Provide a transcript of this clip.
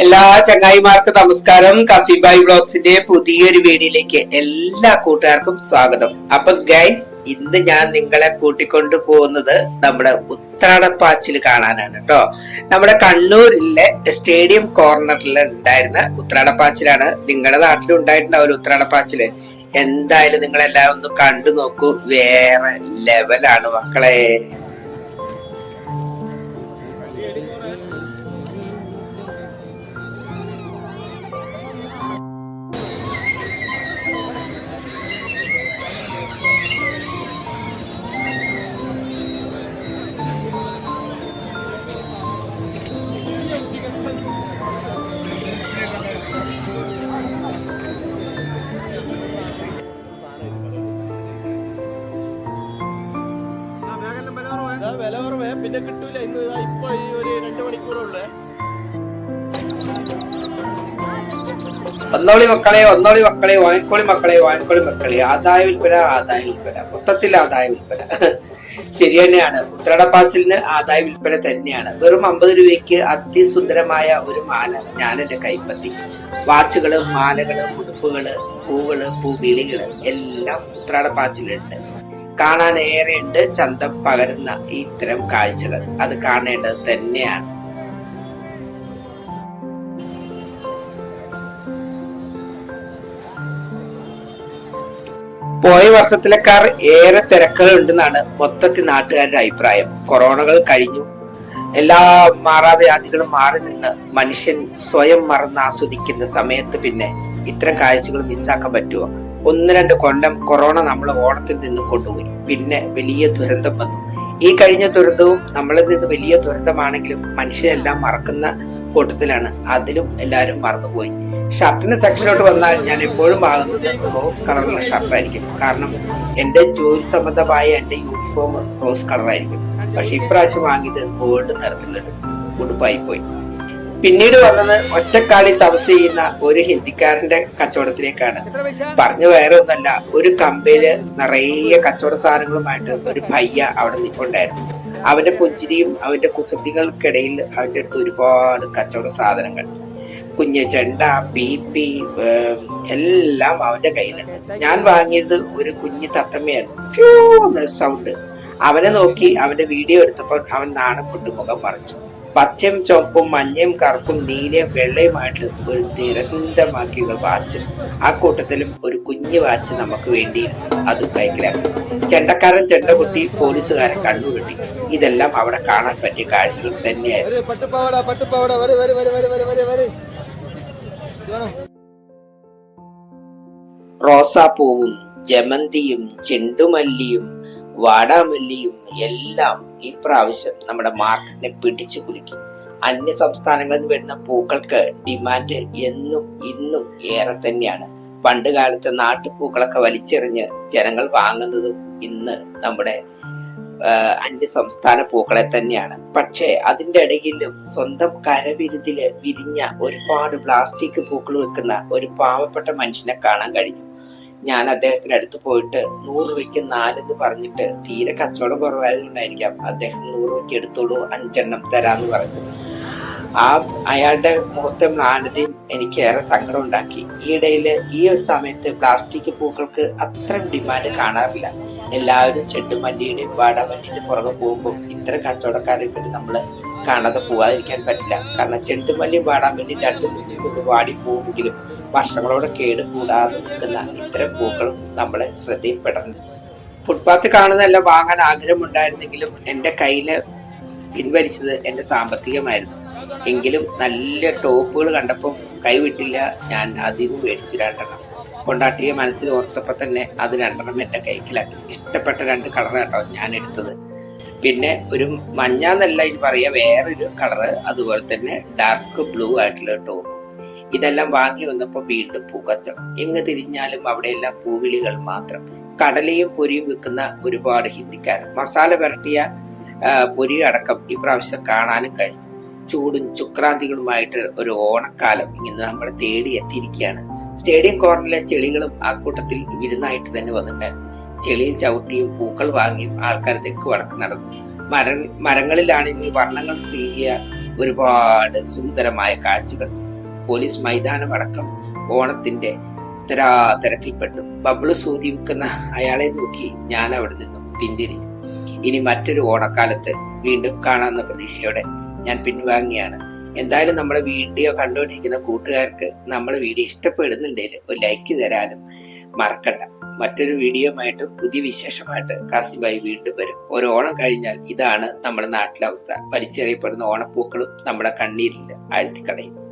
എല്ലാ ചങ്ങായിമാർക്കും നമസ്കാരം. കസിബായ് ബ്ലോഗ്സിന്റെ പുതിയൊരു വീഡിയോയിലേക്ക് എല്ലാ കൂട്ടുകാർക്കും സ്വാഗതം. അപ്പൊ ഗൈസ്, ഇന്ന് ഞാൻ നിങ്ങളെ കൂട്ടിക്കൊണ്ടു പോകുന്നത് നമ്മുടെ ഉത്രാടപ്പാച്ചിൽ കാണാനാണ് കേട്ടോ. നമ്മുടെ കണ്ണൂരിലെ സ്റ്റേഡിയം കോർണറിൽ ഉണ്ടായിരുന്ന ഉത്രാടപ്പാച്ചിലാണ്. നിങ്ങളുടെ നാട്ടിലും ഉണ്ടായിട്ടുണ്ടാവും ഉത്രാടപ്പാച്ചില്. എന്തായാലും നിങ്ങളെല്ലാം ഒന്ന് കണ്ടു നോക്കൂ. വേറെ ലെവലാണ് മക്കളെ. വില കുറവേ, പിന്നെ കിട്ടൂല. ഇന്ന് ഇപ്പൊ ഈ ഒരു 2 മണിക്കൂറുള്ളേ. ഒന്നോളി മക്കളെ, ഒന്നോളി മക്കളെ, വാങ്ങിക്കോളി മക്കളെ, വാങ്ങിക്കോളി മക്കളെ. ആദായ വിൽപ്പന, ആദായ വിൽപ്പന, മൊത്തത്തിൽ ആദായ വിൽപ്പന. ശരി തന്നെയാണ്. ഉത്രാടപ്പാച്ചിലിന് ആദായ വിൽപ്പന തന്നെയാണ്. വെറും 50 രൂപയ്ക്ക് അതിസുന്ദരമായ ഒരു മാല ഞാൻ എന്റെ കൈപ്പത്തി. വാച്ചുകള്, മാലകള്, ഉടുപ്പുകള്, പൂവുകള്, പൂവിളികള് എല്ലാം ഉത്രാടപ്പാച്ചിലുണ്ട്. കാണാൻ ഏറെയുണ്ട് ചന്തം പകരുന്ന ഇത്തരം കാഴ്ചകൾ. അത് കാണേണ്ടത് തന്നെയാണ്. പോയ വർഷത്തിലേക്കാർ ഏറെ തിരക്കുകൾ ഉണ്ടെന്നാണ് മൊത്തത്തിൽ നാട്ടുകാരുടെ അഭിപ്രായം. കൊറോണകൾ കഴിഞ്ഞു, എല്ലാ മാറാവ്യാധികളും മാറി നിന്ന് മനുഷ്യൻ സ്വയം മറന്ന് ആസ്വദിക്കുന്ന സമയത്ത് പിന്നെ ഇത്തരം കാഴ്ചകൾ മിസ്സാക്കാൻ പറ്റുമോ? 1-2 കൊല്ലം കൊറോണ നമ്മൾ ഓണത്തിൽ നിന്ന് കൊണ്ടുപോയി. പിന്നെ വലിയ ദുരന്തം വന്നു. ഈ കഴിഞ്ഞ ദുരന്തവും നമ്മളിൽ നിന്ന് വലിയ ദുരന്തമാണെങ്കിലും മനുഷ്യരെല്ലാം മറക്കുന്ന കൂട്ടത്തിലാണ്. അതിലും എല്ലാവരും മറന്നുപോയി. ഷർട്ടിന്റെ സെക്ഷനിലോട്ട് വന്നാൽ ഞാൻ എപ്പോഴും വാങ്ങുന്നത് റോസ് കളറുള്ള ഷർട്ടായിരിക്കും. കാരണം എന്റെ ജോലി സംബന്ധമായ എന്റെ യൂണിഫോം റോസ് കളറായിരിക്കും. പക്ഷെ ഇപ്രാവശ്യം വാങ്ങിയത് ഗോൾഡ് നിറത്തിലൊരു ഉടുപ്പായി പോയി. പിന്നീട് വന്നത് ഒറ്റക്കാലിൽ തപസ് ചെയ്യുന്ന ഒരു ഹിന്ദിക്കാരന്റെ കച്ചവടത്തിലേക്കാണ്. പറഞ്ഞു വേറെ ഒന്നല്ല, ഒരു കമ്പയില് നിറയെ കച്ചവട സാധനങ്ങളുമായിട്ട് ഒരു ഭയ്യ അവിടെ നിൽപ്പുണ്ടായിരുന്നു. അവന്റെ പുഞ്ചിരിയും അവന്റെ കുസൃതികൾക്കിടയിൽ അവന്റെ അടുത്ത് ഒരുപാട് കച്ചവട സാധനങ്ങൾ, കുഞ്ഞ് ചെണ്ട, പീപ്പി എല്ലാം അവന്റെ കയ്യിലുണ്ട്. ഞാൻ വാങ്ങിയത് ഒരു കുഞ്ഞ് തത്തമ്മയായിരുന്നു. സൗണ്ട്. അവനെ നോക്കി അവന്റെ വീഡിയോ എടുത്തപ്പോൾ അവൻ നാണം കൊണ്ട് മുഖം മറച്ചു. പച്ചയും ചുവപ്പും മഞ്ഞയും കറുപ്പും നീലയും വെള്ളയുമായിട്ട് ഒരു നിരന്തരമാക്കിയ വാച്ച്. ആ കൂട്ടത്തിലും ഒരു കുഞ്ഞു വാച്ച് നമുക്ക് വേണ്ടി അതും കൈക്കലാക്കി. ചെണ്ടക്കാരൻ ചെണ്ട കുട്ടി, പോലീസുകാരൻ കണ്ണുകെട്ടി. ഇതെല്ലാം അവിടെ കാണാൻ പറ്റിയ കാഴ്ചകൾ തന്നെയായിരുന്നു. റോസാപ്പൂവും ജമന്തിയും ചെണ്ടുമല്ലിയും വാടാമല്ലിയും എല്ലാം ഈ പ്രാവശ്യം നമ്മുടെ മാർക്കറ്റിനെ പിടിച്ചു കുലുക്കി. അന്യ സംസ്ഥാനങ്ങളിൽ നിന്ന് വരുന്ന പൂക്കൾക്ക് ഡിമാൻഡ് എന്നും ഇന്നും ഏറെ തന്നെയാണ്. പണ്ട് കാലത്തെ നാട്ടുപൂക്കളൊക്കെ വലിച്ചെറിഞ്ഞ് ജനങ്ങൾ വാങ്ങുന്നതും ഇന്ന് നമ്മുടെ അന്യ സംസ്ഥാന പൂക്കളെ തന്നെയാണ്. പക്ഷേ അതിന്റെ ഇടയിലും സ്വന്തം കരവിരുതില് വിരിഞ്ഞ ഒരുപാട് പ്ലാസ്റ്റിക് പൂക്കൾ വെക്കുന്ന ഒരു പാവപ്പെട്ട മനുഷ്യനെ കാണാൻ കഴിഞ്ഞു. ഞാൻ അദ്ദേഹത്തിന് അടുത്ത് പോയിട്ട് 100 രൂപയ്ക്ക് 4 എന്ന് പറഞ്ഞിട്ട്, തീരെ കച്ചവടം കുറവായതുകൊണ്ടായിരിക്കാം, അദ്ദേഹം 100 രൂപയ്ക്ക് എടുത്തോളൂ, 5 എണ്ണം തരാന്ന് പറഞ്ഞു. അയാളുടെ മുഖത്തെ മ്ലാനതയും എനിക്ക് ഏറെ സങ്കടം ഉണ്ടാക്കി. ഈയിടയില് ഈ ഒരു സമയത്ത് പ്ലാസ്റ്റിക് പൂക്കൾക്ക് അത്രയും ഡിമാൻഡ് കാണാറില്ല. എല്ലാവരും ചെണ്ടുമല്ലിയുടെയും വാടാമല്ലിയുടെയും പുറകെ പോകുമ്പോൾ ഇത്തരം കച്ചവടക്കാരെ പറ്റി നമ്മള് കാണാതെ പോകാതിരിക്കാൻ പറ്റില്ല. കാരണം ചെണ്ടുമല്ലിയും വാടാമല്ലിയും 2 ദിവസം വാടി പോകുമെങ്കിലും വർഷങ്ങളോടെ കേട് കൂടാതെ നിൽക്കുന്ന ഇത്തരം പൂക്കളും നമ്മളെ ശ്രദ്ധയിൽപ്പെടുന്നു. ഫുട്പാത്ത് കാണുന്നതെല്ലാം വാങ്ങാൻ ആഗ്രഹമുണ്ടായിരുന്നെങ്കിലും എന്റെ കയ്യില് പിൻവലിച്ചത് എന്റെ സാമ്പത്തികമായിരുന്നു. എങ്കിലും നല്ല ടോപ്പുകൾ കണ്ടപ്പോൾ കൈവിട്ടില്ല. ഞാൻ അതിൽ നിന്ന് മേടിച്ചു 2 എണ്ണം. കൊണ്ടാട്ടിയെ മനസ്സിൽ ഓർത്തപ്പോ തന്നെ അത് 2 എണ്ണം എന്റെ കൈക്കലാക്കി. ഇഷ്ടപ്പെട്ട 2 കളർ കേട്ടോ ഞാൻ എടുത്തത്. പിന്നെ ഒരു മഞ്ഞന്നല്ല ഇനി പറയാ, വേറൊരു കളറ്, അതുപോലെ തന്നെ ഡാർക്ക് ബ്ലൂ ആയിട്ടുള്ള ടോപ്പ്. ഇതെല്ലാം വാങ്ങി വന്നപ്പോ വീണ്ടും പൂക്കച്ചവടം. എങ്ങ് തിരിഞ്ഞാലും അവിടെയെല്ലാം പൂവിളികൾ മാത്രം. കടലയും പൊരിയും വിൽക്കുന്ന ഒരുപാട് ഹിന്ദിക്കാരൻ. മസാല പുരട്ടിയ പൊരി അടക്കം ഇപ്രാവശ്യം കാണാനും കഴിഞ്ഞു. ചൂടും ചുക്രാന്തികളുമായിട്ട് ഒരു ഓണക്കാലം ഇങ്ങനെ നമ്മളെ തേടി എത്തിയിരിക്കുകയാണ്. സ്റ്റേഡിയം കോർണറിലെ ചെളികളും ആ കൂട്ടത്തിൽ വിരുന്നായിട്ട് തന്നെ വന്നിട്ടുണ്ട്. ചെളിയിൽ ചവിട്ടിയും പൂക്കൾ വാങ്ങിയും ആൾക്കാർ തെക്ക് വടക്ക് നടന്നു. മരങ്ങളിലാണെങ്കിൽ വർണ്ണങ്ങൾ തീകിയ ഒരുപാട് സുന്ദരമായ കാഴ്ചകൾ. പോലീസ് മൈതാനം അടക്കം ഓണത്തിന്റെ തിരക്കിൽപ്പെട്ടു. ബബിള് സൂതി വിൽക്കുന്ന അയാളെ നോക്കി ഞാൻ അവിടെ നിന്നും പിന്തിരിഞ്ഞു. ഇനി മറ്റൊരു ഓണക്കാലത്ത് വീണ്ടും കാണാവുന്ന പ്രതീക്ഷയോടെ ഞാൻ പിൻവാങ്ങിയാണ്. എന്തായാലും നമ്മുടെ വീഡിയോ കണ്ടുകൊണ്ടിരിക്കുന്ന കൂട്ടുകാർക്ക് നമ്മുടെ വീഡിയോ ഇഷ്ടപ്പെടുന്നുണ്ടെങ്കിൽ ഒരു ലൈക്ക് തരാനും മറക്കണ്ട. മറ്റൊരു വീഡിയോയുമായിട്ടും പുതിയ വിശേഷമായിട്ട് കാസിം ഭായി വീണ്ടും വരും. ഒരു ഓണം കഴിഞ്ഞാൽ ഇതാണ് നമ്മുടെ നാട്ടിലെ അവസ്ഥ. വലിച്ചെറിയപ്പെടുന്ന ഓണപ്പൂക്കളും നമ്മുടെ കണ്ണീരിൽ ആഴ്ത്തിക്കളയും.